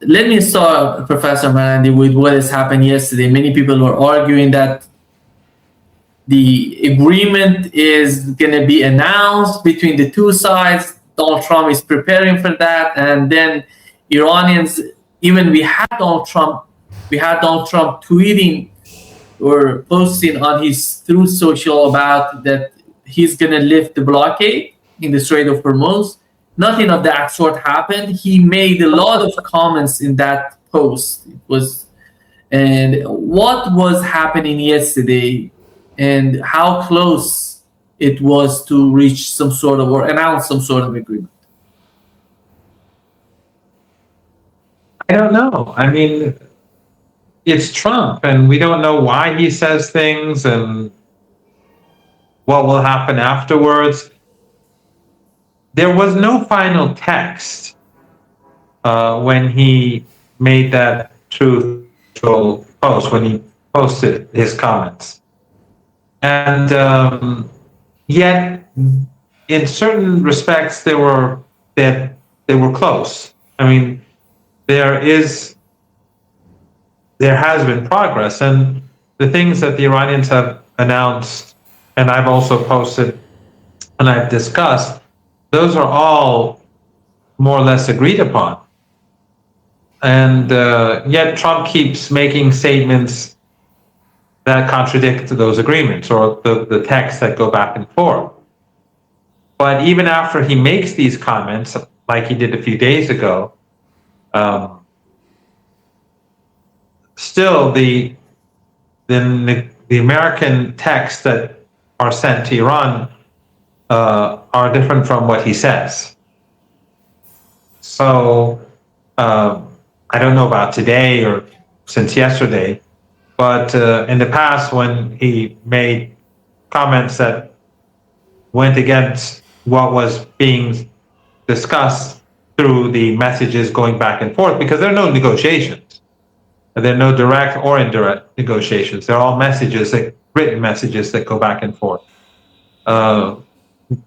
let me start, Professor Marandi, with what has happened yesterday. Many people were arguing that the agreement is going to be announced between the two sides. Donald Trump is preparing for that, and then Iranians, even we had Donald Trump tweeting or posting on his Truth Social about that he's going to lift the blockade in the Strait of Hormuz. Nothing of that sort happened. He made a lot of comments in that post. And what was happening yesterday, and how close it was to reach some sort of or announce some sort of agreement? I don't know. I mean, it's Trump, and we don't know why he says things and what will happen afterwards. There was no final text when he made that truthful post, when he posted his comments. And yet, in certain respects, they were close. I mean, there has been progress, and the things that the Iranians have announced, and I've also posted and I've discussed, those are all more or less agreed upon. And yet Trump keeps making statements that contradict those agreements or the texts that go back and forth. But even after he makes these comments, like he did a few days ago, still the American texts that are sent to Iran are different from what he says. So I don't know about today or since yesterday, but in the past when he made comments that went against what was being discussed through the messages going back and forth, because there are no negotiations. There are no direct or indirect negotiations. They're all messages, like written messages that go back and forth.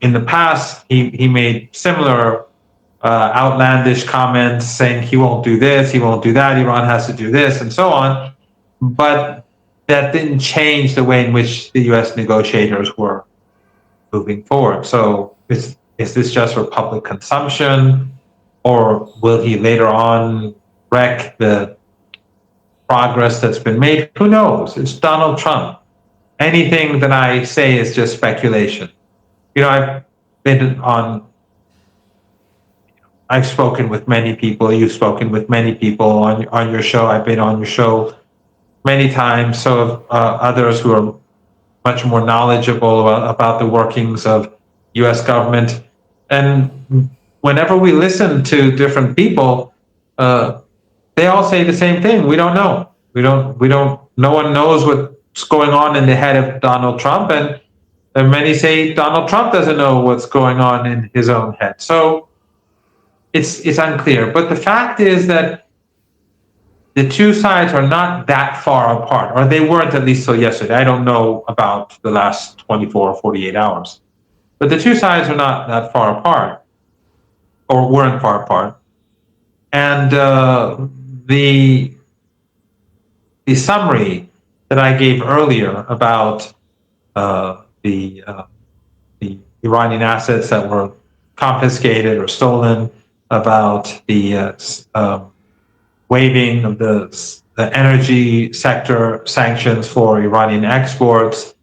In the past, he made similar outlandish comments saying he won't do this, he won't do that, Iran has to do this, and so on. But that didn't change the way in which the U.S. negotiators were moving forward. So is this just for public consumption, or will he later on wreck the progress that's been made? Who knows? It's Donald Trump. Anything that I say is just speculation. I've spoken with many people. You've spoken with many people on your show. I've been on your show many times. So have others who are much more knowledgeable about the workings of U.S. government. And whenever we listen to different people, they all say the same thing. We don't know. No one knows what's going on in the head of Donald Trump. And many say Donald Trump doesn't know what's going on in his own head. So it's unclear. But the fact is that the two sides are not that far apart, or they weren't, at least till yesterday. I don't know about the last 24 or 48 hours. But the two sides are not that far apart, or weren't far apart. And the summary that I gave earlier about the Iranian assets that were confiscated or stolen, about the waiving of the energy sector sanctions for Iranian exports,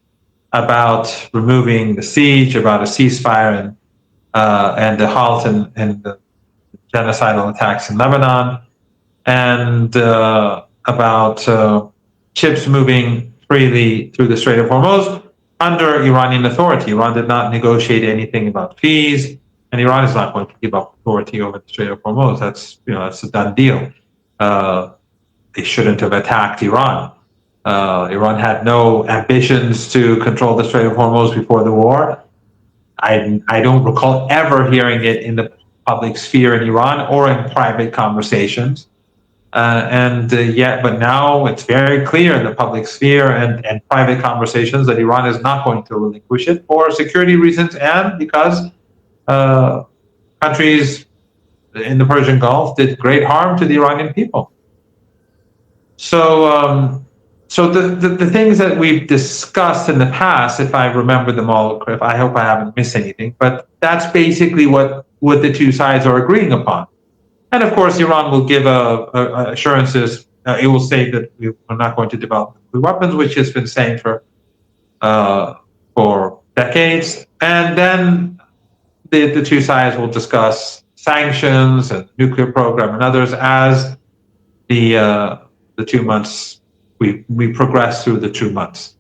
about removing the siege, about a ceasefire and the halt and the genocidal attacks in Lebanon, and about ships moving freely through the Strait of Hormuz under Iranian authority. Iran did not negotiate anything about fees, and Iran is not going to give up authority over the Strait of Hormuz. That's a done deal. They shouldn't have attacked Iran. Iran had no ambitions to control the Strait of Hormuz before the war. I don't recall ever hearing it in the public sphere in Iran or in private conversations. But now it's very clear in the public sphere and private conversations that Iran is not going to relinquish it for security reasons, and because countries in the Persian Gulf did great harm to the Iranian people. So the things that we've discussed in the past, if I remember them all, I hope I haven't missed anything, but that's basically what the two sides are agreeing upon. And of course, Iran will give assurances. It will say that we're not going to develop nuclear weapons, which it's been saying for decades. And then the two sides will discuss sanctions and nuclear program and others as the 2 months we progress through the 2 months.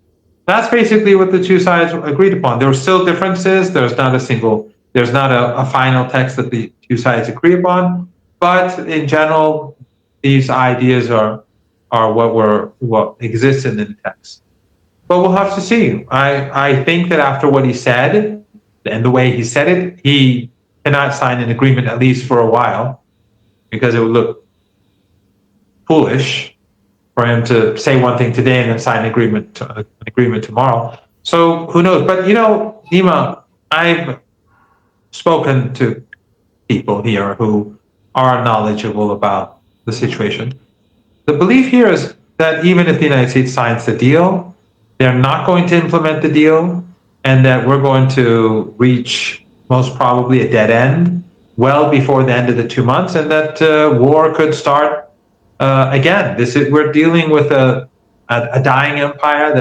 That's basically what the two sides agreed upon. There are still differences. There's not a final text that the two sides agree upon. But in general, these ideas are what exists in the text. But we'll have to see. I think that after what he said and the way he said it, he cannot sign an agreement, at least for a while, because it would look foolish for him to say one thing today and then sign an agreement tomorrow. So who knows? But Nima, I've spoken to people here who are knowledgeable about the situation. The belief here is that even if the United States signs the deal, they're not going to implement the deal, and that we're going to reach most probably a dead end well before the end of the 2 months, and that war could start again. We're dealing with a dying empire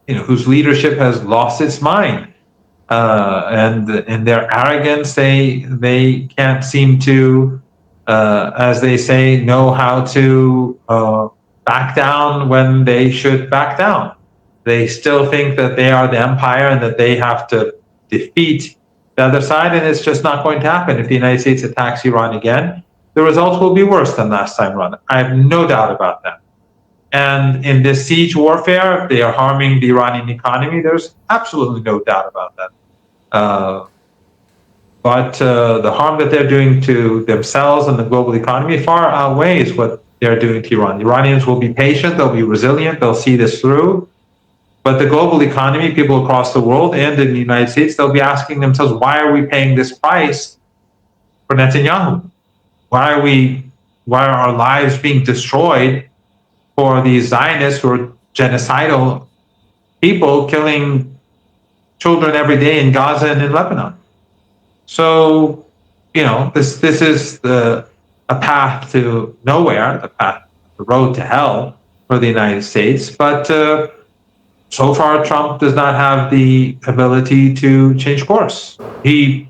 whose leadership has lost its mind. And in their arrogance, they can't seem to, as they say, know how to back down when they should back down. They still think that they are the empire and that they have to defeat the other side, and it's just not going to happen. If the United States attacks Iran again, the results will be worse than last time around. I have no doubt about that. And in this siege warfare, they are harming the Iranian economy. There's absolutely no doubt about that. But the harm that they're doing to themselves and the global economy far outweighs what they're doing to Iran. The Iranians will be patient, they'll be resilient, they'll see this through. But the global economy, people across the world and in the United States, they'll be asking themselves, why are we paying this price for Netanyahu? Why are our lives being destroyed for these Zionists who are genocidal people killing children every day in Gaza and in Lebanon? So, this is a path to nowhere, the road to hell for the United States. But so far, Trump does not have the ability to change course. I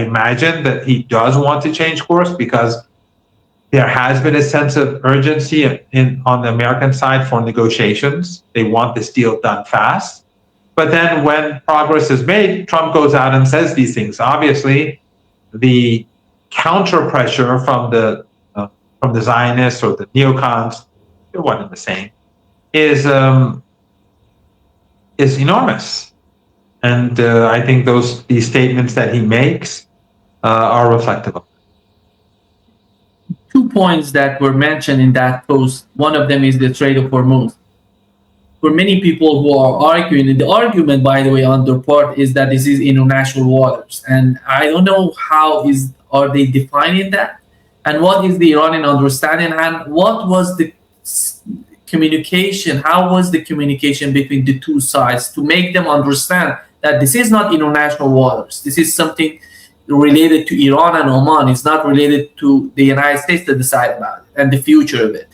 imagine that he does want to change course because there has been a sense of urgency on the American side for negotiations. They want this deal done fast. But then when progress is made, Trump goes out and says these things. Obviously, the counter pressure from the Zionists or the neocons, they're one and the same, is enormous. And I think these statements that he makes are reflective of it. 2 points that were mentioned in that post. One of them is the Strait of Hormuz. For many people who are arguing, and the argument, by the way, on their part is that this is international waters. And I don't know are they defining that? And what is the Iranian understanding? And what was the communication? How was the communication between the two sides to make them understand that this is not international waters? This is something related to Iran and Oman. It's not related to the United States to decide about it and the future of it.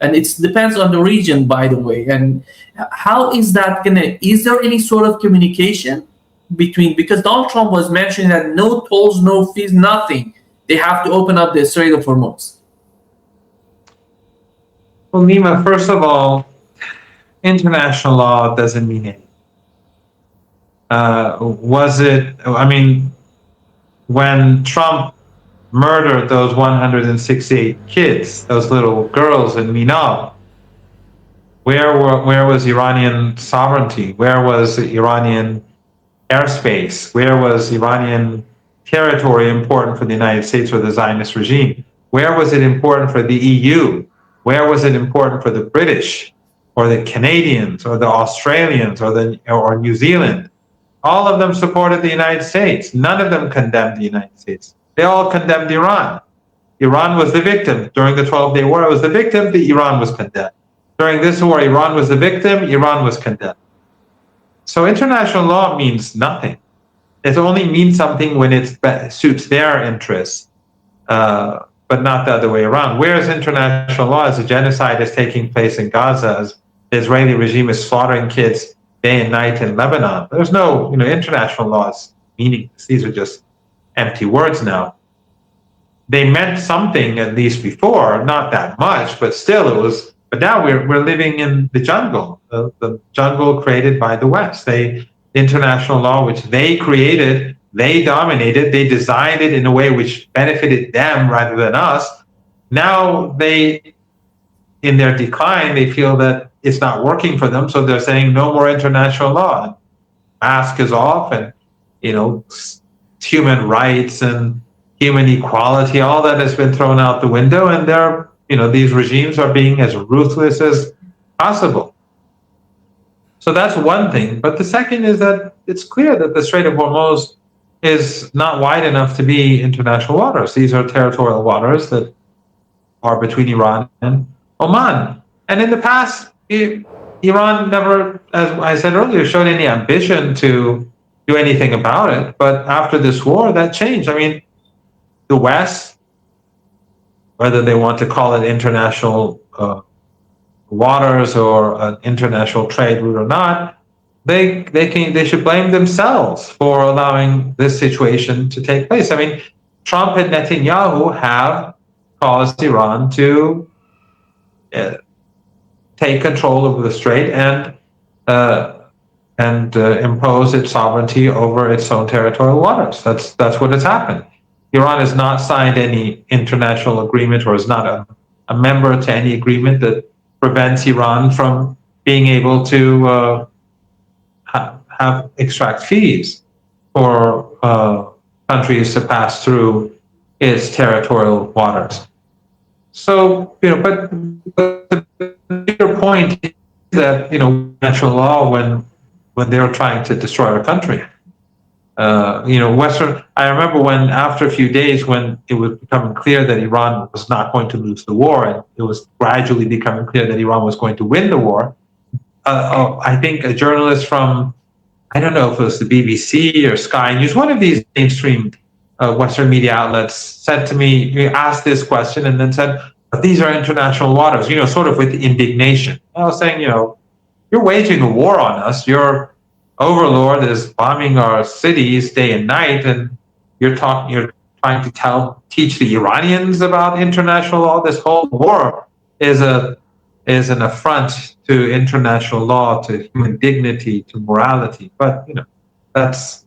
And it depends on the region, by the way. And how is that is there any sort of communication because Donald Trump was mentioning that no tolls, no fees, nothing. They have to open up the Strait of Hormuz. Well, Nima, first of all, international law doesn't mean anything. When Trump murdered those 168 kids, those little girls in Minab, where was Iranian sovereignty? Where was Iranian airspace? Where was Iranian territory important for the United States or the Zionist regime? Where was it important for the EU? Where was it important for the British or the Canadians or the Australians or New Zealand? All of them supported the United States. None of them condemned the United States. They all condemned Iran. Iran was the victim. During the 12-day war, it was the victim, Iran was condemned. During this war, Iran was the victim, Iran was condemned. So international law means nothing. It only means something when it suits their interests, but not the other way around. Whereas international law, as a genocide is taking place in Gaza, as the Israeli regime is slaughtering kids day and night in Lebanon, there's no, international laws meaningless. These are just empty words now. They meant something at least before, not that much, but still it was. But now we're living in the jungle, the jungle created by the West. International law, which they created, they dominated, they designed it in a way which benefited them rather than us. Now in their decline, they feel that it's not working for them, so they're saying no more international law. Mask is off, and human rights and human equality, all that has been thrown out the window, and these regimes are being as ruthless as possible. So that's one thing. But the second is that it's clear that the Strait of Hormuz is not wide enough to be international waters. These are territorial waters that are between Iran and Oman. And in the past, Iran never, as I said earlier, showed any ambition to do anything about it. But after this war, that changed. I mean, the West, whether they want to call it international waters or an international trade route or not, they should blame themselves for allowing this situation to take place. I mean, Trump and Netanyahu have caused Iran to take control over the strait and impose its sovereignty over its own territorial waters. That's what has happened. Iran has not signed any international agreement or is not a member to any agreement that prevents Iran from being able to extract fees for countries to pass through its territorial waters. So, but the bigger point is that, international law, when they're trying to destroy our country, I remember when, after a few days, when it was becoming clear that Iran was not going to lose the war, and it was gradually becoming clear that Iran was going to win the war, I think a journalist from, I don't know if it was the BBC or Sky News, one of these mainstream Western media outlets, said to me, asked this question and then said, but these are international waters, sort of with indignation. I was saying, you're waging a war on us. Your overlord is bombing our cities day and night, and you're trying to teach the Iranians about international law. This whole war is an affront to international law, to human dignity, to morality. But that's,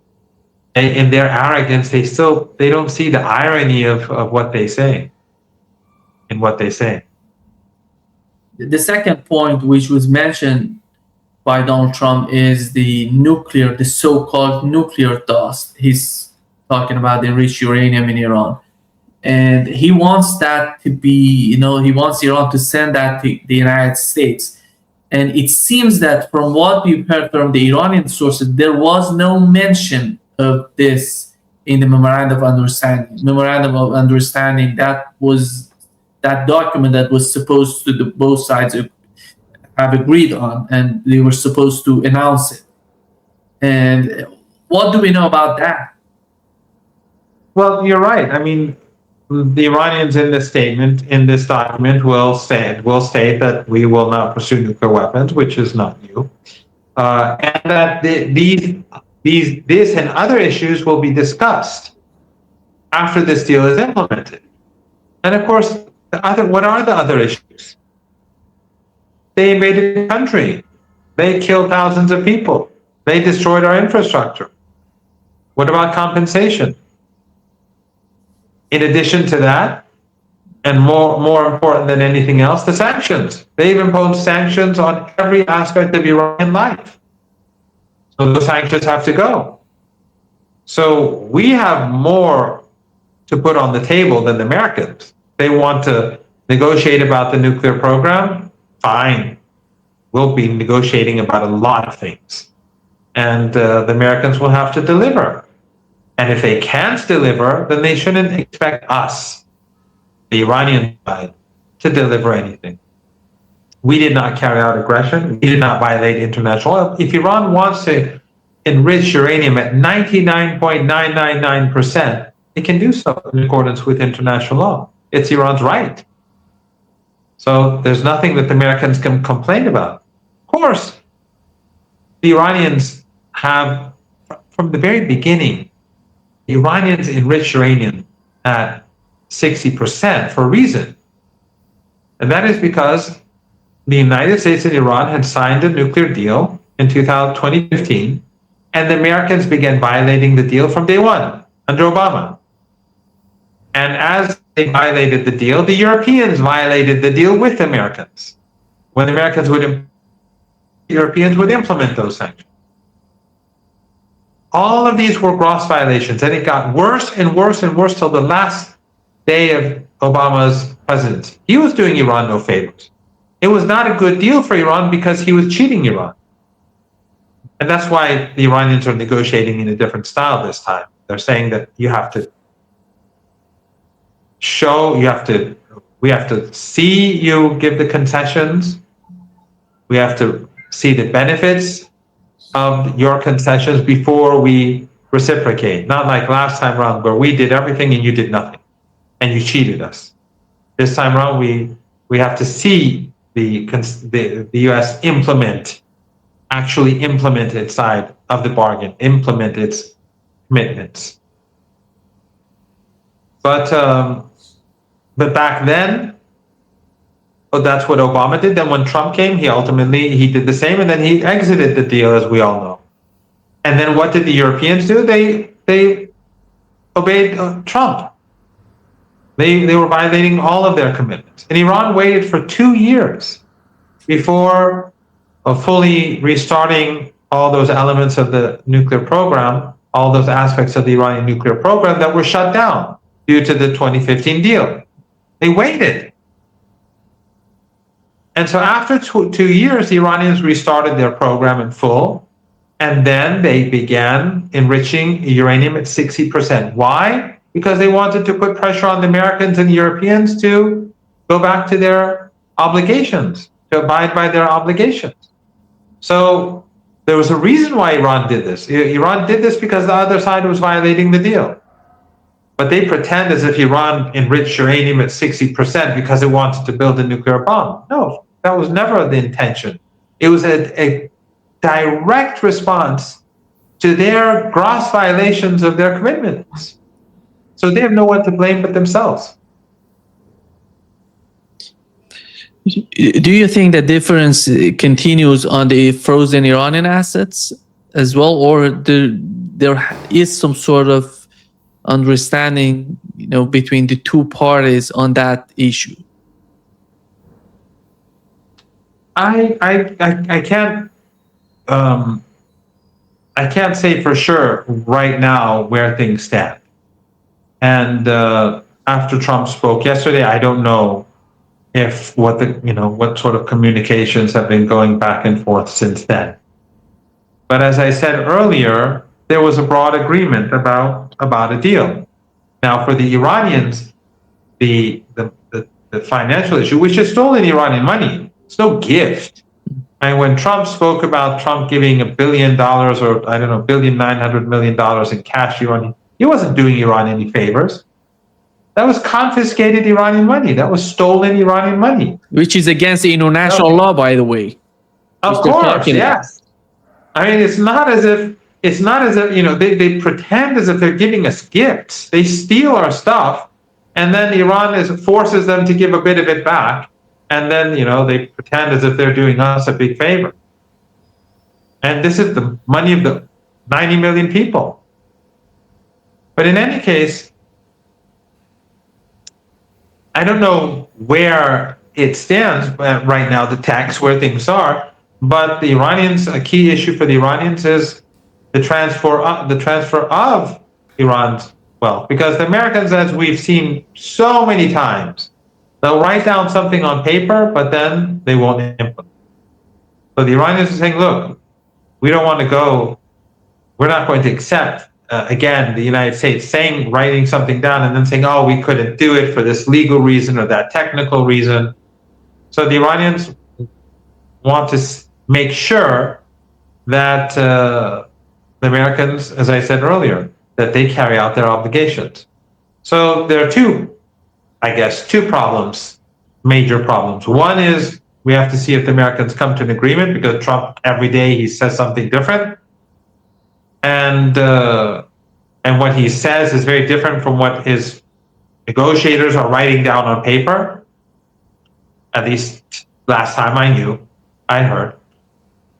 in their arrogance, they don't see the irony of what they say in what they say. The second point, which was mentioned by Donald Trump, is the so-called nuclear dust. He's talking about the enriched uranium in Iran. And he wants that to be, he wants Iran to send that to the United States. And it seems that from what we've heard from the Iranian sources, there was no mention of this in the Memorandum of Understanding. That was that document that was supposed to, both sides have agreed on, and they were supposed to announce it. And what do we know about that? Well, you're right. I mean, the Iranians in this document will state that we will not pursue nuclear weapons, which is not new, and that this and other issues will be discussed after this deal is implemented. And of course, what are the other issues? They invaded the country. They killed thousands of people. They destroyed our infrastructure. What about compensation? In addition to that, and more important than anything else, the sanctions. They've imposed sanctions on every aspect of Iranian life. So those sanctions have to go. So we have more to put on the table than the Americans. They want to negotiate about the nuclear program. Fine. We'll be negotiating about a lot of things. and the Americans will have to deliver. And if they can't deliver, then they shouldn't expect us, the Iranian side, to deliver anything. We did not carry out aggression. We did not violate international law. If Iran wants to enrich uranium at 99.999%, it can do so in accordance with international law. It's Iran's right. So there's nothing that the Americans can complain about. Of course, the Iranians have, from the very beginning, the Iranians enrich uranium at 60% for a reason. And that is because the United States and Iran had signed a nuclear deal in 2015, and the Americans began violating the deal from day one under Obama. And as they violated the deal, the Europeans violated the deal with the Americans. When the Americans would, Europeans would implement those sanctions. All of these were gross violations, and it got worse and worse and worse till the last day of Obama's presidency. He was doing Iran no favors. It was not a good deal for Iran because he was cheating Iran. And that's why the Iranians are negotiating in a different style this time. They're saying that you have to show, we have to see you give the concessions. We have to see the benefits of your concessions before we reciprocate. Not like last time around where we did everything and you did nothing and you cheated us. This time around, we have to see the U.S. actually implement its side of the bargain, implement its commitments. But back then, that's what Obama did. Then when Trump came, he did the same, and then he exited the deal, as we all know. And then what did the Europeans do? They obeyed Trump. They were violating all of their commitments. And Iran waited for 2 years before fully restarting all those elements of the nuclear program, all those aspects of the Iranian nuclear program that were shut down due to the 2015 deal. They waited. And so after 2 years, the Iranians restarted their program in full, and then they began enriching uranium at 60%. Why? Because they wanted to put pressure on the Americans and Europeans to go back to their obligations, to abide by their obligations. So there was a reason why Iran did this. Iran did this because the other side was violating the deal. But they pretend as if Iran enriched uranium at 60% because it wanted to build a nuclear bomb. No, that was never the intention. It was a direct response to their gross violations of their commitments. So they have no one to blame but themselves. Do you think the difference continues on the frozen Iranian assets as well, or there is some sort of understanding, between the two parties on that issue? I can't say for sure right now where things stand. And after Trump spoke yesterday, I don't know if what sort of communications have been going back and forth since then. But as I said earlier, there was a broad agreement about a deal. Now, for the Iranians, the financial issue, which is stolen Iranian money, it's no gift. And when Trump spoke about Trump giving $1 billion or $1.9 billion in cash Iranian, he wasn't doing Iran any favors. That was confiscated Iranian money. That was stolen Iranian money. Which is against the international law, by the way. Of course, yes. I mean, it's not as if they pretend as if they're giving us gifts. They steal our stuff, and then Iran forces them to give a bit of it back, and then they pretend as if they're doing us a big favor. And this is the money of the 90 million people. But in any case, I don't know where it stands right now, the tax, where things are, but the Iranians, a key issue for the Iranians is the transfer of Iran's wealth. Because the Americans, as we've seen so many times, they'll write down something on paper, but then they won't implement. So the Iranians are saying, look, we don't want to go we're not going to accept, again, the United States writing something down and then saying, oh, we couldn't do it for this legal reason or that technical reason. So the Iranians want to make sure that the Americans, as I said earlier, that they carry out their obligations. So there are two problems, major problems. One is we have to see if the Americans come to an agreement, because Trump, every day he says something different. And what he says is very different from what his negotiators are writing down on paper. At least last time I heard.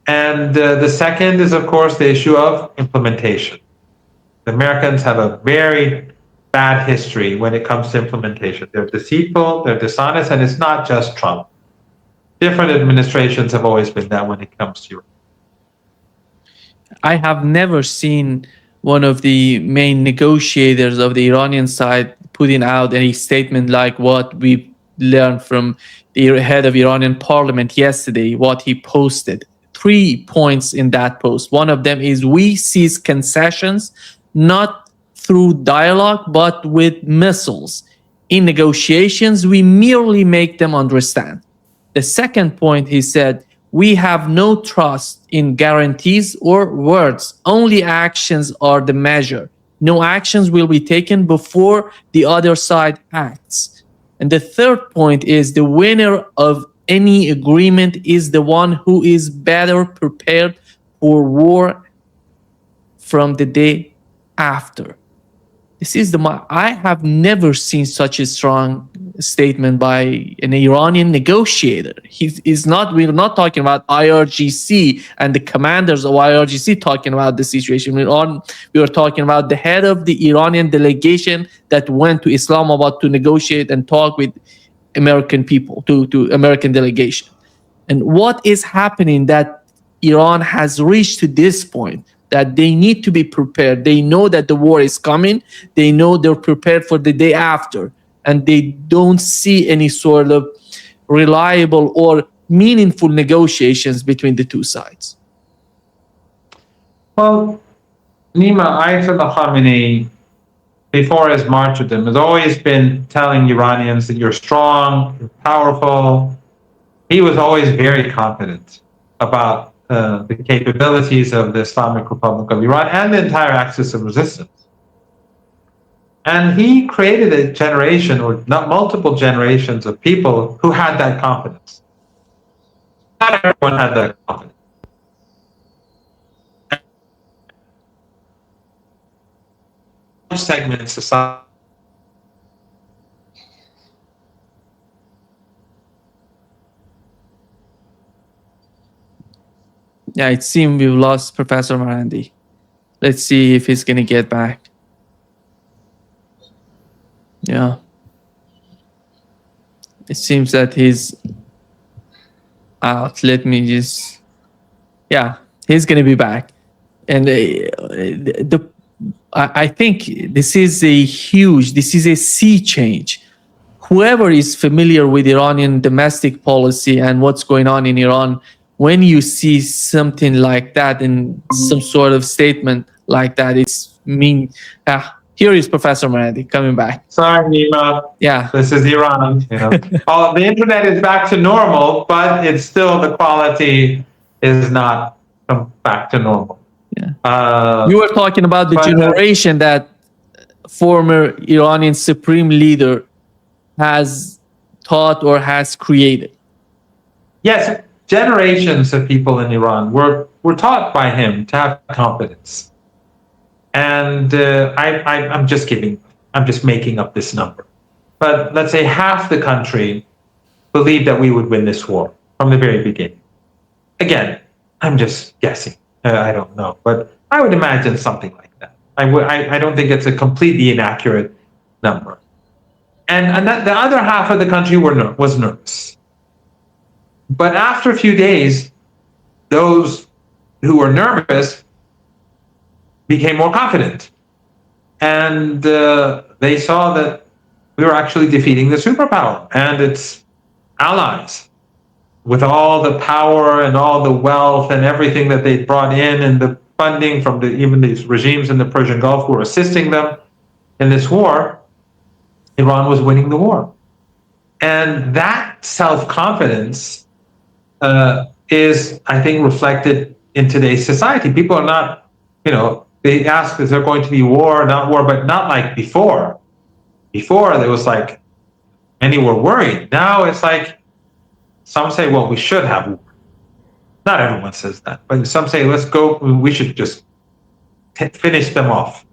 And the second is, of course, the issue of implementation. The Americans have a very bad history when it comes to implementation. They're deceitful, they're dishonest, and it's not just Trump. Different administrations have always been that when it comes to Europe. I have never seen one of the main negotiators of the Iranian side putting out any statement like what we learned from the head of Iranian parliament yesterday, what he posted. 3 points in that post. One of them is we seize concessions, not through dialogue, but with missiles. In negotiations, we merely make them understand. The second point, he said, we have no trust in guarantees or words. Only actions are the measure. No actions will be taken before the other side acts. And the third point is the winner of any agreement is the one who is better prepared for war from the day after. This is I have never seen such a strong statement by an Iranian negotiator. We're not talking about IRGC and the commanders of IRGC talking about the situation. We were talking about the head of the Iranian delegation that went to Islamabad to negotiate and talk with American people, to American delegation. And what is happening that Iran has reached to this point, that they need to be prepared. They know that the war is coming. They know they're prepared for the day after. And they don't see any sort of reliable or meaningful negotiations between the two sides. Well, Nima, Ayatollah Khamenei, before his martyrdom, has always been telling Iranians that you're strong, you're powerful. He was always very confident about the capabilities of the Islamic Republic of Iran and the entire axis of resistance. And he created a generation, or not multiple generations, of people who had that confidence. Not everyone had that confidence. Segment in society. Yeah, it seems we've lost Professor Marandi. Let's see if he's going to get back. Yeah. It seems that he's out. Let me just... Yeah, he's going to be back. And I think this is a sea change. Whoever is familiar with Iranian domestic policy and what's going on in Iran, when you see something like that and some sort of statement like that, it's here is Professor Marandi coming back. Sorry, Nima. Yeah. This is Iran. The internet is back to normal, but it's still, the quality is not back to normal. Yeah. You were talking about the generation that former Iranian supreme leader has taught or has created. Yes, generations of people in Iran were taught by him to have confidence. And I'm just making up this number. But let's say half the country believed that we would win this war from the very beginning. Again, I'm just guessing. I don't know, but I would imagine something like that. I don't think it's a completely inaccurate number. And the other half of the country was nervous. But after a few days, those who were nervous became more confident. And they saw that we were actually defeating the superpower and its allies, with all the power and all the wealth and everything that they brought in, and funding from even these regimes in the Persian Gulf who were assisting them in this war, Iran was winning the war. And that self-confidence is, I think, reflected in today's society. People are not, they ask, is there going to be war, not war, but not like before. Before, there was like, many were worried. Now it's like, some say, well, we should have war. Not everyone says that, but some say, let's go, we should just finish them off.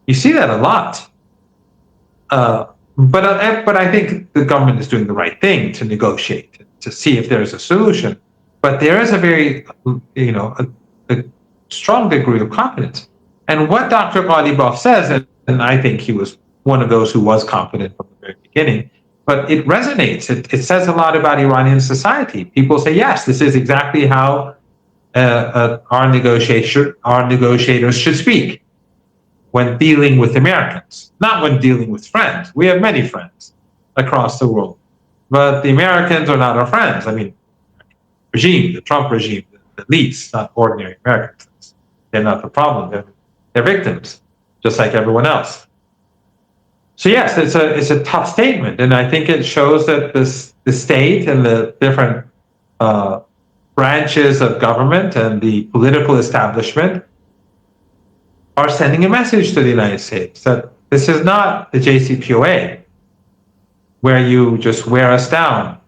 You see that a lot. But I think the government is doing the right thing to negotiate, to see if there's a solution. But there is a very, a strong degree of confidence. And what Dr. Ghalibaf says, and I think he was one of those who was confident from the very beginning, but it resonates. It says a lot about Iranian society. People say, yes, this is exactly how our negotiators should speak when dealing with Americans, not when dealing with friends. We have many friends across the world, but the Americans are not our friends. I mean, the Trump regime, the least, not ordinary Americans. They're not the problem. They're victims, just like everyone else. So yes, it's a tough statement, and I think it shows that the state and the different branches of government and the political establishment are sending a message to the United States that this is not the JCPOA, where you just wear us down,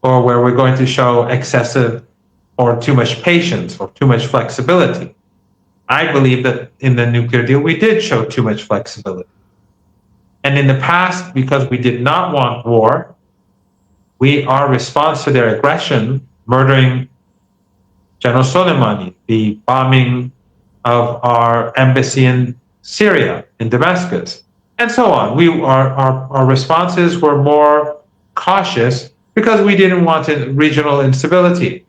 or where we're going to show excessive or too much patience or too much flexibility. I believe that in the nuclear deal, we did show too much flexibility. And in the past, because we did not want war, our response to their aggression, murdering General Soleimani, the bombing of our embassy in Syria, in Damascus, and so on. Our responses were more cautious because we didn't want regional instability.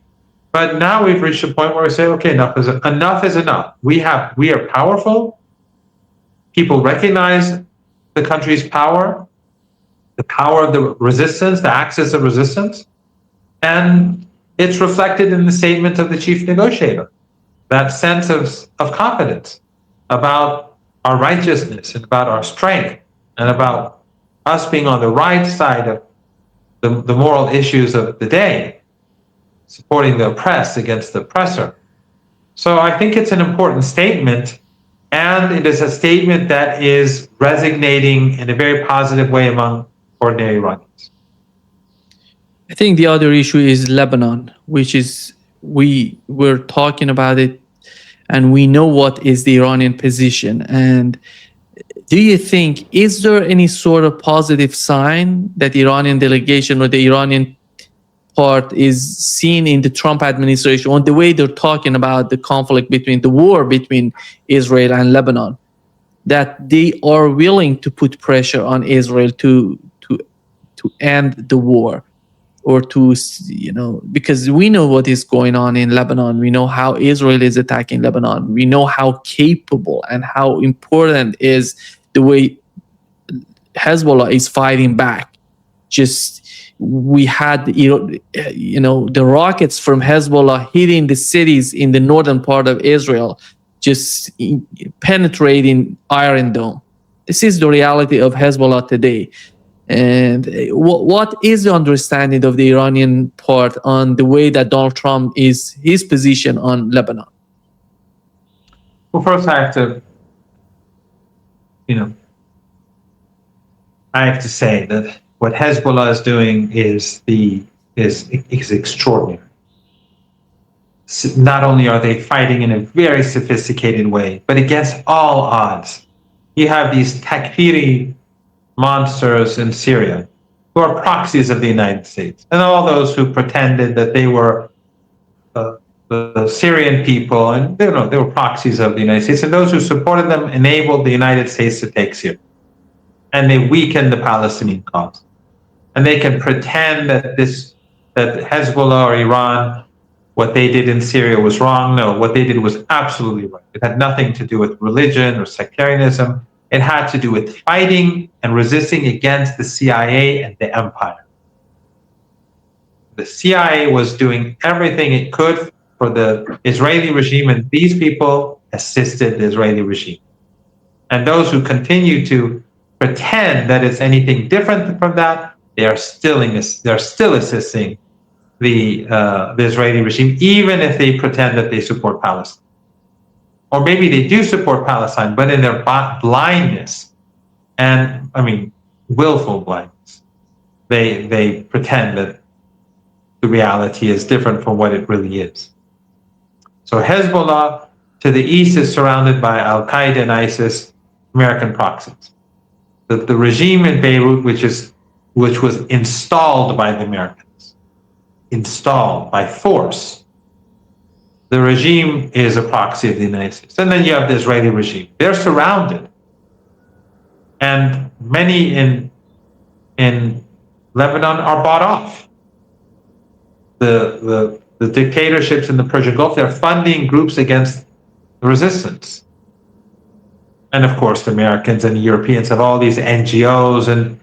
But now we've reached a point where we say, okay, enough is enough. We are powerful. People recognize the country's power, the power of the resistance, the axis of resistance, and it's reflected in the statement of the chief negotiator. That sense of confidence about our righteousness and about our strength and about us being on the right side of the moral issues of the day, supporting the oppressed against the oppressor. So I think it's an important statement, and it is a statement that is resonating in a very positive way among ordinary Iranians. I think the other issue is Lebanon, which is we're talking about it, and we know what is the Iranian position. And do you think, is there any sort of positive sign that the Iranian delegation or the Iranian part is seen in the Trump administration on the way they're talking about the conflict between the war between Israel and Lebanon, that they are willing to put pressure on Israel to end the war, or to, because we know what is going on in Lebanon. We know how Israel is attacking Lebanon. We know how capable and how important is the way Hezbollah is fighting back. Just, we had, the rockets from Hezbollah hitting the cities in the northern part of Israel, just penetrating Iron Dome. This is the reality of Hezbollah today. And what is the understanding of the Iranian part on the way that Donald Trump is, his position on Lebanon? Well, first I have to, I have to say that what Hezbollah is doing is extraordinary. Not only are they fighting in a very sophisticated way, but against all odds. You have these takfiri monsters in Syria who are proxies of the United States, and all those who pretended that they were the Syrian people, and they were proxies of the United States, and those who supported them enabled the United States to take Syria, and they weakened the Palestinian cause. And they can pretend that Hezbollah or Iran, what they did in Syria was wrong. No, what they did was absolutely right. It had nothing to do with religion or sectarianism. It had to do with fighting and resisting against the CIA and the empire. The CIA was doing everything it could for the Israeli regime and these people assisted the Israeli regime. And those who continue to pretend that it's anything different from that, they're still assisting the Israeli regime, even if they pretend that they support Palestine. Or maybe they do support Palestine, but in their blindness, and I mean willful blindness, they pretend that the reality is different from what it really is. So Hezbollah to the east is surrounded by Al Qaeda and ISIS, American proxies. The regime in Beirut, which was installed by the Americans, installed by force. The regime is a proxy of the United States. And then you have the Israeli regime. They're surrounded. And many in Lebanon are bought off. The dictatorships in the Persian Gulf, they're funding groups against the resistance. And of course, the Americans and the Europeans have all these NGOs. And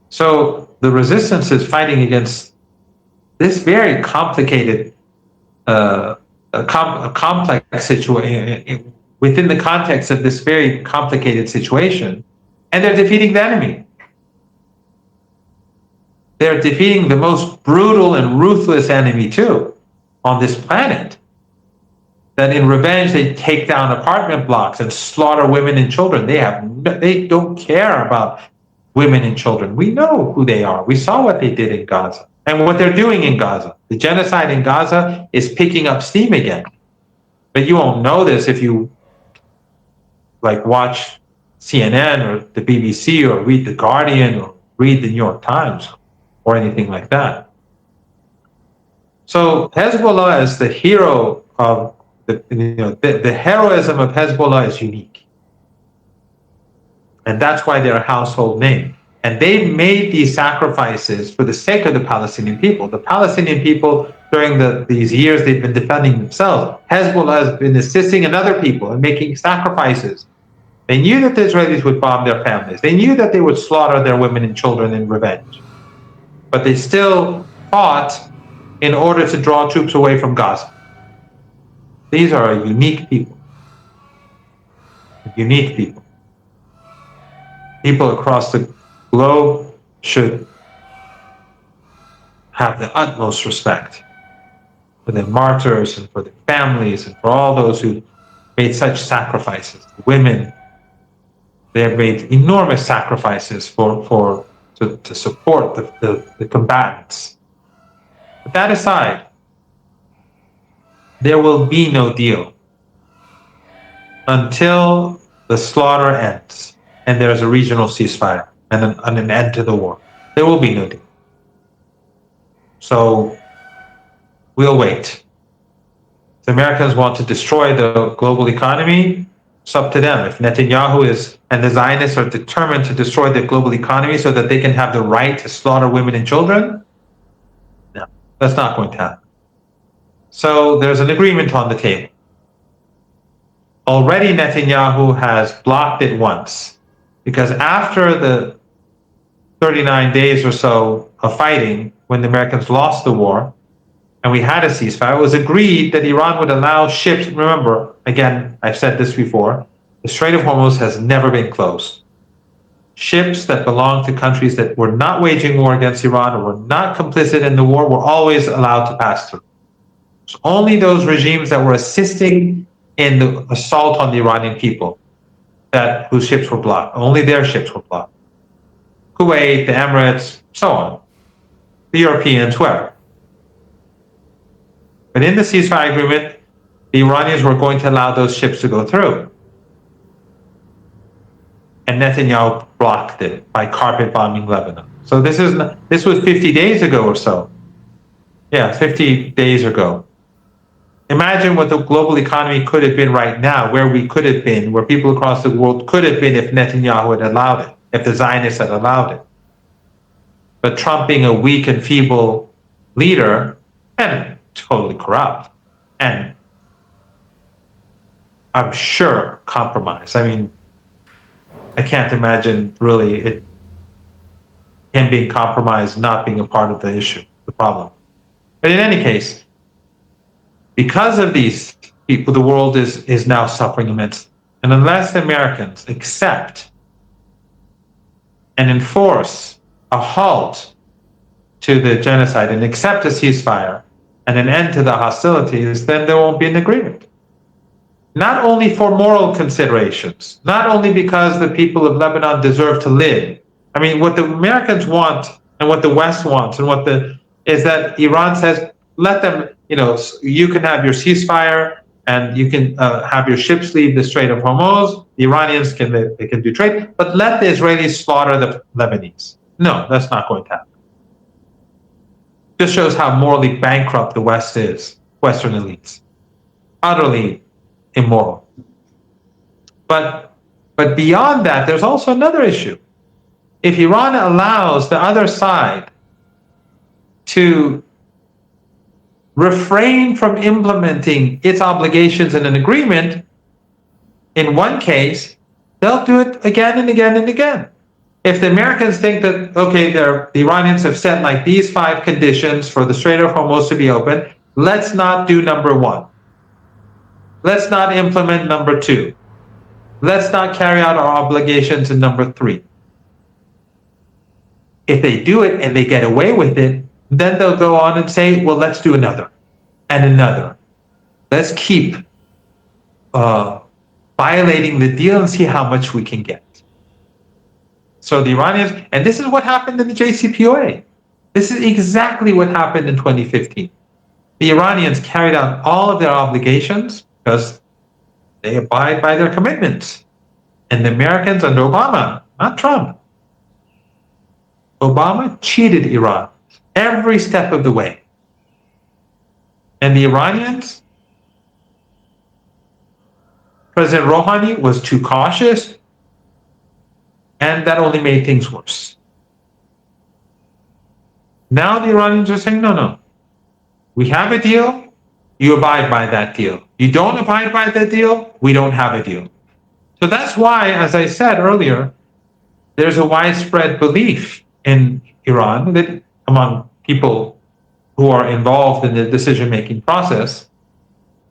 so the resistance is fighting against this very complicated, complex situation within the context of this very complicated situation. And they're defeating the enemy. They're defeating the most brutal and ruthless enemy, too, on this planet. That in revenge, they take down apartment blocks and slaughter women and children. They don't care about women and children. We know who they are. We saw what they did in Gaza and what they're doing in Gaza. The genocide in Gaza is picking up steam again. But you won't know this if you watch CNN or the BBC or read The Guardian or read the New York Times or anything like that. So Hezbollah is the hero of the heroism of Hezbollah is unique. And that's why they're a household name. And they've made these sacrifices for the sake of the Palestinian people. The Palestinian people, during these years, they've been defending themselves. Hezbollah has been assisting other people and making sacrifices. They knew that the Israelis would bomb their families. They knew that they would slaughter their women and children in revenge. But they still fought in order to draw troops away from Gaza. These are a unique people. Unique people. People across the globe should have the utmost respect for the martyrs and for the families and for all those who made such sacrifices. The women, they have made enormous sacrifices to support the combatants. But that aside, there will be no deal until the slaughter ends and there's a regional ceasefire and an end to the war. There will be no deal. So we'll wait. If the Americans want to destroy the global economy, it's up to them. If Netanyahu and the Zionists are determined to destroy the global economy so that they can have the right to slaughter women and children, no, that's not going to happen. So there's an agreement on the table. Already Netanyahu has blocked it once, because after the 39 days or so of fighting, when the Americans lost the war, and we had a ceasefire, it was agreed that Iran would allow ships. Remember, again, I've said this before, the Strait of Hormuz has never been closed. Ships that belong to countries that were not waging war against Iran or were not complicit in the war were always allowed to pass through. So only those regimes that were assisting in the assault on the Iranian people, whose ships were blocked, only their ships were blocked. Kuwait, the Emirates, so on. The Europeans, whoever. But in the ceasefire agreement, the Iranians were going to allow those ships to go through. And Netanyahu blocked it by carpet bombing Lebanon. So this was 50 days ago or so. Yeah, 50 days ago. Imagine what the global economy could have been right now, where we could have been, where people across the world could have been if Netanyahu had allowed it, if the Zionists had allowed it. But Trump, being a weak and feeble leader, and totally corrupt, and I'm sure compromised. I mean, I can't imagine really him being compromised, not being a part of the issue, the problem. But in any case, because of these people, the world is now suffering immensely. And unless the Americans accept and enforce a halt to the genocide and accept a ceasefire and an end to the hostilities, then there won't be an agreement. Not only for moral considerations, not only because the people of Lebanon deserve to live. I mean, what the Americans want and what the West wants and is that Iran says, let them, you can have your ceasefire and you can have your ships leave the Strait of Hormuz. The Iranians can do trade, but let the Israelis slaughter the Lebanese. No, that's not going to happen. This shows how morally bankrupt the West is, Western elites. Utterly immoral. But beyond that, there's also another issue. If Iran allows the other side to refrain from implementing its obligations in an agreement, in one case, they'll do it again and again and again. If the Americans think that, okay, the Iranians have set like these 5 conditions for the Strait of Hormuz to be open, let's not do number 1. Let's not implement number 2. Let's not carry out our obligations in number 3. If they do it and they get away with it, then they'll go on and say, well, let's do another and another. Let's keep violating the deal and see how much we can get. So the Iranians, and this is what happened in the JCPOA. This is exactly what happened in 2015. The Iranians carried out all of their obligations because they abide by their commitments. And the Americans under Obama, not Trump, Obama cheated Iran every step of the way. And the Iranians, President Rouhani was too cautious, and that only made things worse. Now the Iranians are saying, no, we have a deal, you abide by that deal. You don't abide by that deal, we don't have a deal. So that's why, as I said earlier, there's a widespread belief in Iran that among people who are involved in the decision-making process,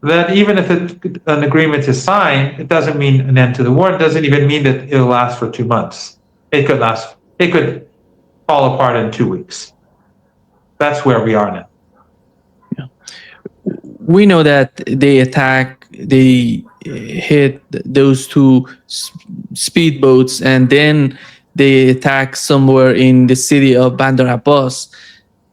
that even if an agreement is signed, it doesn't mean an end to the war. It doesn't even mean that it'll last for 2 months. It could fall apart in 2 weeks. That's where we are now. Yeah. We know that they hit those 2 speedboats, and then they attacked somewhere in the city of Bandar Abbas,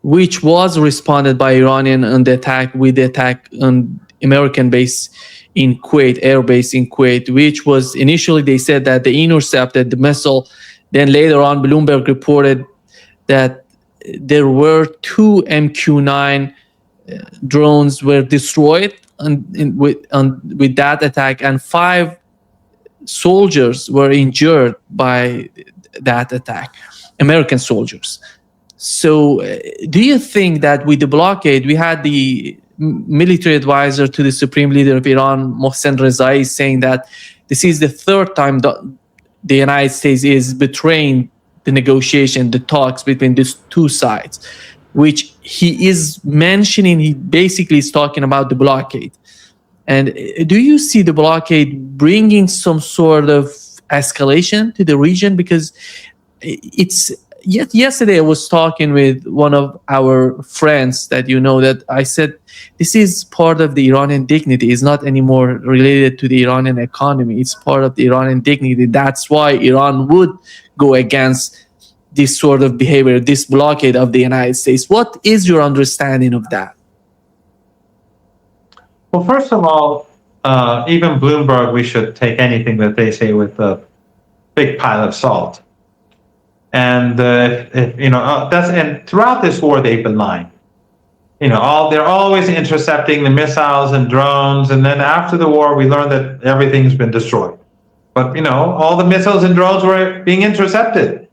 which was responded by Iranian on the attack on American base in Kuwait, air base in Kuwait, which was initially they said that they intercepted the missile. Then later on, Bloomberg reported that there were 2 MQ-9 drones were destroyed with that attack, and 5 soldiers were injured by that attack, American soldiers. So do you think that with the blockade, we had the military advisor to the Supreme Leader of Iran, Mohsen Rezai, saying that this is the 3rd time the United States is betraying the negotiation, the talks between these 2 sides, which he is mentioning, he basically is talking about the blockade. And do you see the blockade bringing some sort of escalation to the region? Because yesterday I was talking with one of our friends that that I said, this is part of the Iranian dignity. It's not anymore related to the Iranian economy. It's part of the Iranian dignity. That's why Iran would go against this sort of behavior, this blockade of the United States. What is your understanding of that? Well, first of all, even Bloomberg, we should take anything that they say with a big pile of salt. And and throughout this war, they've been lying. They're always intercepting the missiles and drones, and then after the war, we learned that everything's been destroyed. But all the missiles and drones were being intercepted.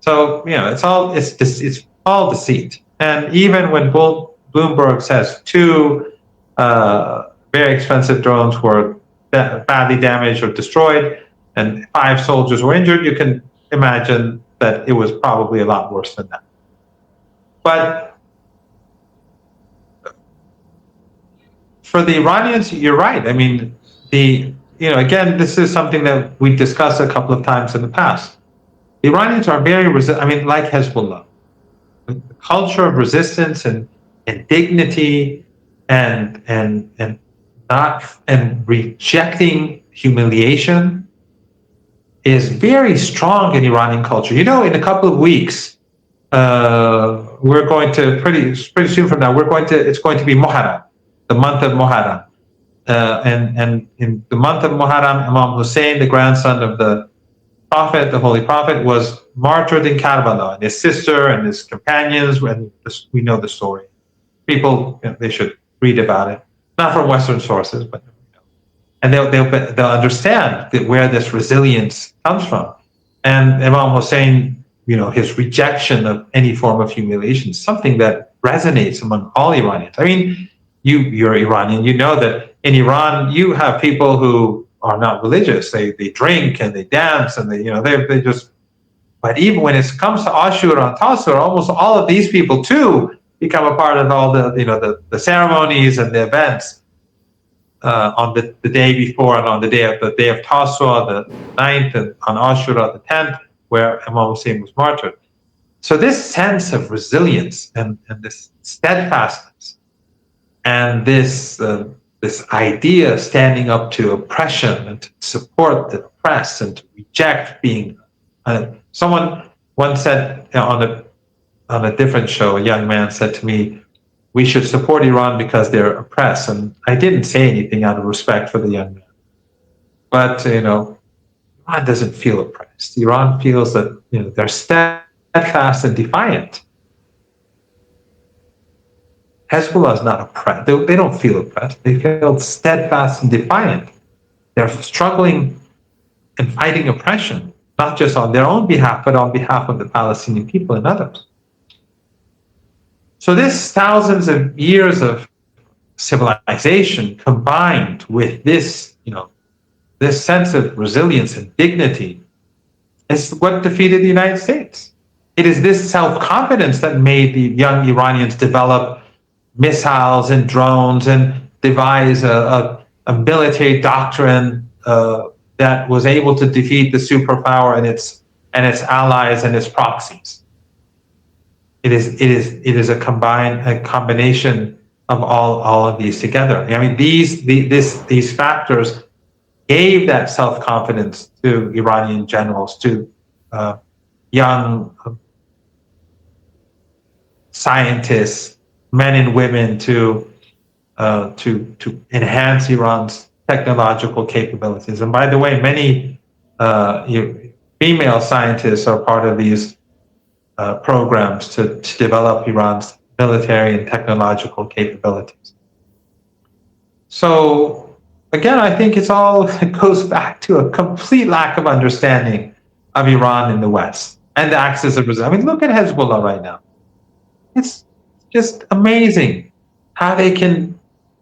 So it's all deceit. And even when Bloomberg says 2 very expensive drones were badly damaged or destroyed, and 5 soldiers were injured, you can imagine that it was probably a lot worse than that. But for the Iranians, you're right. I mean, again, this is something that we discussed a couple of times in the past. The Iranians are very like Hezbollah. The culture of resistance and dignity and not and rejecting humiliation is very strong in Iranian culture. In a couple of weeks, we're going to pretty soon from now. It's going to be Muharram, the month of Muharram, and in the month of Muharram, Imam Hussein, the grandson of the Prophet, the Holy Prophet, was martyred in Karbala, and his sister and his companions. And we know the story. People, they should read about it, not from Western sources, but and they'll understand where this resilience comes from. And Imam Hussein, his rejection of any form of humiliation is something that resonates among all Iranians. I mean, you're Iranian, you know that in Iran you have people who are not religious. They drink and they dance and they just. But even when it comes to Ashura and Tasur, almost all of these people too become a part of all the ceremonies and the events on the day before and on the day of Tasur, the 9th, and on Ashura, the 10th, where Imam Hussein was martyred. So this sense of resilience and this steadfastness and this idea of standing up to oppression and to support the oppressed and to reject being someone once said on a different show, a young man said to me, we should support Iran because they're oppressed. And I didn't say anything out of respect for the young man. But, Iran doesn't feel oppressed. Iran feels that, they're steadfast and defiant. Hezbollah is not oppressed. They don't feel oppressed. They feel steadfast and defiant. They're struggling and fighting oppression, not just on their own behalf, but on behalf of the Palestinian people and others. So this thousands of years of civilization combined with this, this sense of resilience and dignity is what defeated the United States. It is this self-confidence that made the young Iranians develop missiles and drones and devise a military doctrine that was able to defeat the superpower and its allies and its proxies. It is a combination of all of these together. I mean, these factors gave that self-confidence to Iranian generals, to young scientists, men and women, to enhance Iran's technological capabilities. And by the way, many female scientists are part of these programs to develop Iran's military and technological capabilities. So again, I think it goes back to a complete lack of understanding of Iran in the West and the axis of resistance. I mean, look at Hezbollah right now. It's just amazing how they can.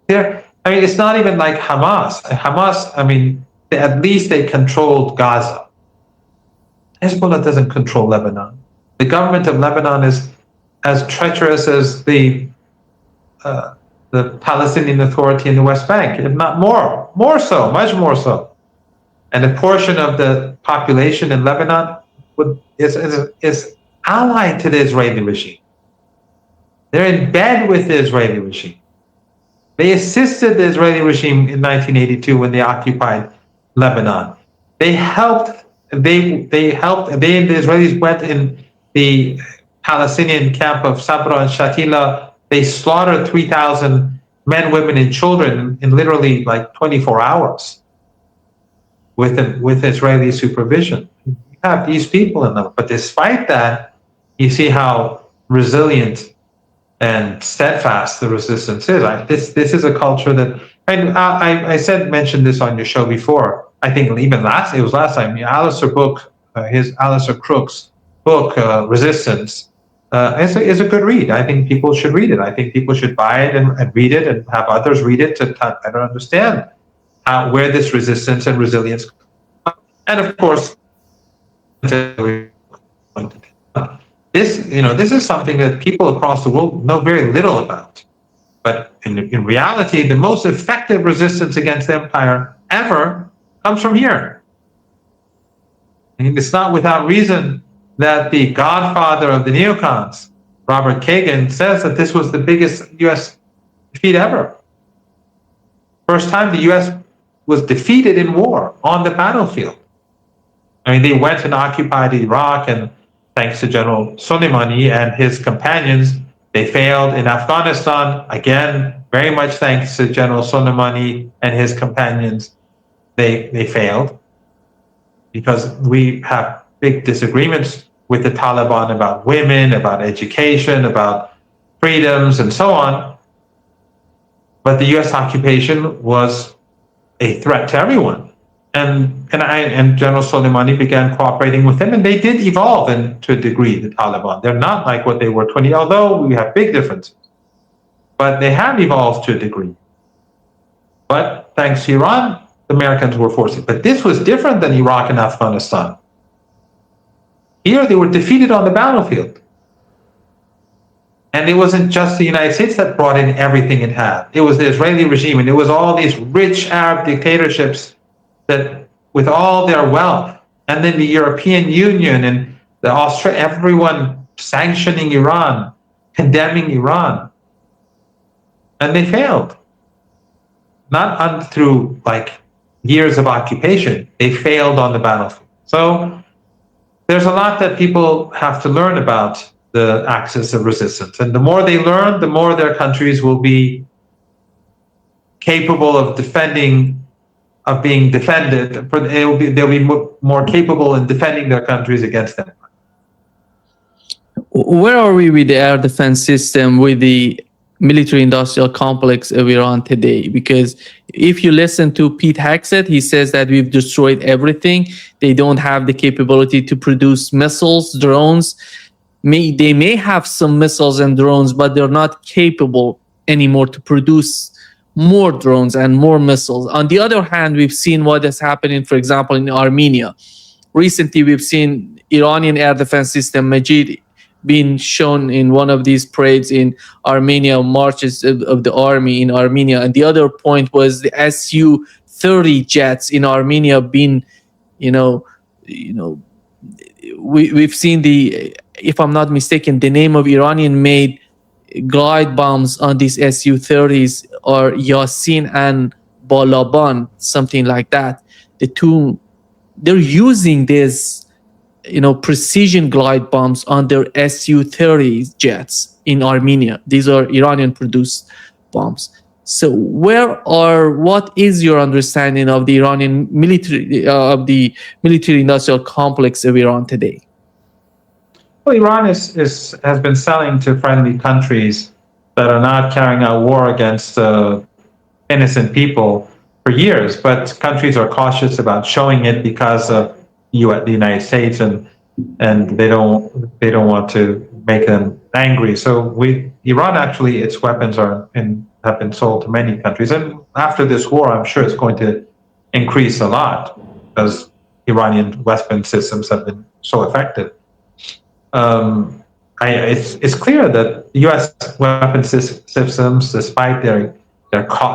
It's not even like Hamas. At least they controlled Gaza. Hezbollah doesn't control Lebanon. The government of Lebanon is as treacherous as the Palestinian Authority in the West Bank, if not more so, much more so. And a portion of the population in Lebanon is allied to the Israeli regime. They're in bed with the Israeli regime. They assisted the Israeli regime in 1982 when they occupied Lebanon. The Israelis went in the Palestinian camp of Sabra and Shatila. They slaughtered 3,000 men, women, and children in literally like 24 hours with Israeli supervision. You have these people in them, but despite that, you see how resilient and steadfast the resistance is. This is a culture that, and I mentioned this on your show before. I think even last time. Alistair Crook's book, Resistance, is a good read. I think people should read it. I think people should buy it and read it and have others read it to better understand where this resistance and resilience comes. And of course, this is something that people across the world know very little about. But in reality, the most effective resistance against empire ever comes from here. And it's not without reason that the godfather of the neocons, Robert Kagan, says that this was the biggest U.S. defeat ever. First time the U.S. was defeated in war on the battlefield. I mean, they went and occupied Iraq, and thanks to General Soleimani and his companions, they failed in Afghanistan. Again, very much thanks to General Soleimani and his companions, they failed, because we have big disagreements with the Taliban about women, about education, about freedoms, and so on. But the U.S. occupation was a threat to everyone. And General Soleimani began cooperating with them, and they did evolve to a degree, the Taliban. They're not like what they were 20, although we have big differences. But they have evolved to a degree. But thanks to Iran, the Americans were forced. But this was different than Iraq and Afghanistan. Here they were defeated on the battlefield. And it wasn't just the United States that brought in everything it had. It was the Israeli regime, and it was all these rich Arab dictatorships that, with all their wealth, and then the European Union and everyone sanctioning Iran, condemning Iran. And they failed. Not through like years of occupation. They failed on the battlefield. So there's a lot that people have to learn about the axis of resistance. And the more they learn, the more their countries will be capable of being defended. They'll be more capable in defending their countries against them. Where are we with the air defense system, with the military-industrial complex of Iran today? Because if you listen to Pete Hegseth, he says that we've destroyed everything. They don't have the capability to produce missiles, drones. They may have some missiles and drones, but they're not capable anymore to produce more drones and more missiles. On the other hand, we've seen what is happening, for example, in Armenia. Recently, we've seen Iranian air defense system Majid being shown in one of these parades in Armenia, marches of the army in Armenia. And the other point was the Su-30 jets in Armenia being, we've seen if I'm not mistaken, the name of Iranian-made glide bombs on these Su-30s are Yasin and Balaban, something like that. They're using this, precision glide bombs on their Su-30 jets in Armenia. These are Iranian-produced bombs. So what is your understanding of the Iranian military, of the military-industrial complex of Iran today? Well, Iran has been selling to friendly countries that are not carrying out war against innocent people for years, but countries are cautious about showing it because of the United States, and they don't want to make them angry. So Iran actually, its weapons have been sold to many countries, and after this war, I'm sure it's going to increase a lot because Iranian weapon systems have been so effective. It's clear that U.S. weapon systems, despite their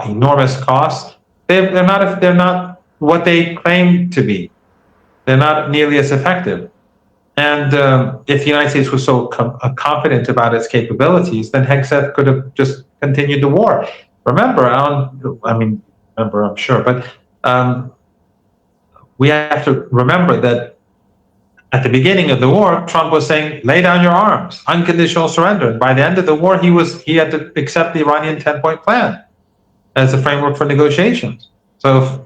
enormous costs, they're not what they claim to be. They're not nearly as effective. And if the United States was so confident about its capabilities, then Hegseth could have just continued the war. Remember, I'm sure, but we have to remember that at the beginning of the war, Trump was saying, lay down your arms, unconditional surrender. And by the end of the war, he had to accept the Iranian 10-point plan as a framework for negotiations. So if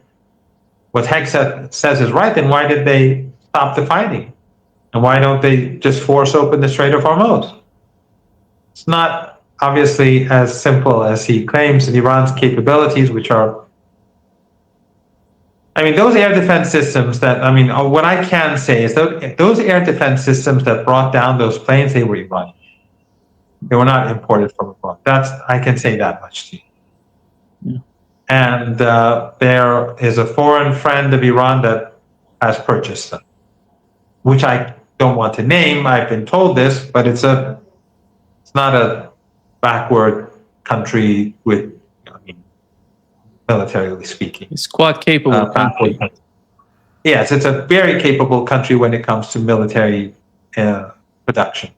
what Hegseth says is right, then why did they stop the fighting? And why don't they just force open the Strait of Hormuz? It's not obviously as simple as he claims. And Iran's capabilities, which are, those air defense systems what I can say is that those air defense systems that brought down those planes, they were Iranian. They were not imported from abroad. I can say that much to you. Yeah. And there is a foreign friend of Iran that has purchased them, which I don't want to name. I've been told this, but it's not a backward country with, I mean, militarily speaking. It's quite capable country. Yes, it's a very capable country when it comes to military production.